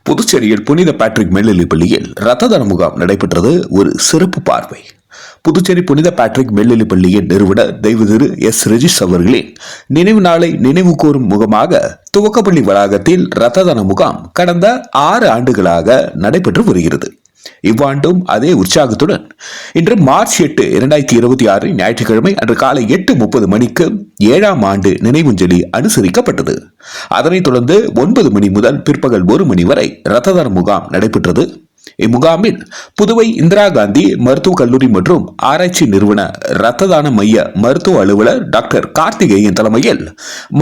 புதுச்சேரியில் புனித பேட்ரிக் மேல்நிலைப் பள்ளியில் இரத்த தான முகாம் நடைபெற்றது. ஒரு சிறப்பு பார்வை. புதுச்சேரி புனித பேட்ரிக் மேல்நிலைப் பள்ளியின் நிறுவனர் தெய்வ திரு எஸ் ரெஜிஸ் அவர்களின் நினைவு நாளை நினைவு கூறும் முகமாக துவக்கப்பள்ளி வளாகத்தில் இரத்த தான முகாம் கடந்த 6 ஆண்டுகளாக நடைபெற்று வருகிறது. இவ்வாண்டும் அதே உற்சாகத்துடன் இன்று மார்ச் 8, 2026 ஞாயிற்றுக்கிழமை அன்று காலை 8:30 மணிக்கு 7ஆம் ஆண்டு நினைவஞ்சலி அனுசரிக்கப்பட்டது. அதனைத் தொடர்ந்து 9 மணி முதல் பிற்பகல் 1 மணி வரை இரத்த தான முகாம் நடைபெற்றது. இம்முகாமில் புதுவை இந்திரா காந்தி மருத்துவக் கல்லூரி மற்றும் ஆராய்ச்சி நிறுவன இரத்த தான மைய மருத்துவ அலுவலர் டாக்டர் கார்த்திகேயன் தலைமையில்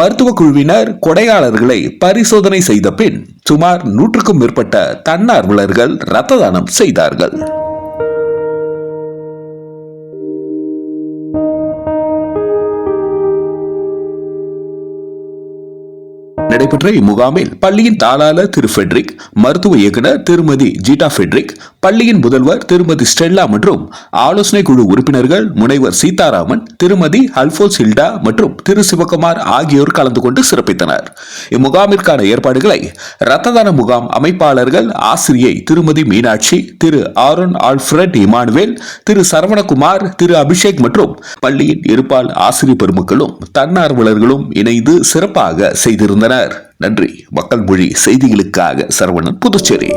மருத்துவ குழுவினர் கொடையாளர்களை பரிசோதனை செய்த பின் சுமார் 100க்கும் மேற்பட்ட தன்னார்வலர்கள் இரத்த தானம் செய்தார்கள். நடைபெற்ற இம்முகாமில் பள்ளியின் தாளாளர் திரு ஃபெட்ரிக், மருத்துவ இயக்குனர் திருமதி ஜீட்டா ஃபெட்ரிக், பள்ளியின் முதல்வர் திருமதி ஸ்டெல்லா மற்றும் ஆலோசனை குழு உறுப்பினர்கள் முனைவர் சீதாராமன், திருமதி அல்போன்ஸ் ஹில்டா மற்றும் திரு சிவகுமார் ஆகியோர் கலந்து கொண்டு சிறப்பித்தனர். இம்முகாமிற்கான ஏற்பாடுகளை இரத்த தான முகாம் அமைப்பாளர்கள் ஆசிரியை திருமதி மீனாட்சி, திரு ஆரோன் ஆல்ஃபிரட் இமானுவேல், திரு சரவணகுமார், திரு அபிஷேக் மற்றும் பள்ளியின் இருபால் ஆசிரியர் பெருமக்களும் தன்னார்வலர்களும் இணைந்து சிறப்பாக செய்திருந்தனர். நன்றி. மக்கள் மொழி செய்திகளுக்காக சரவணன், புதுச்சேரி.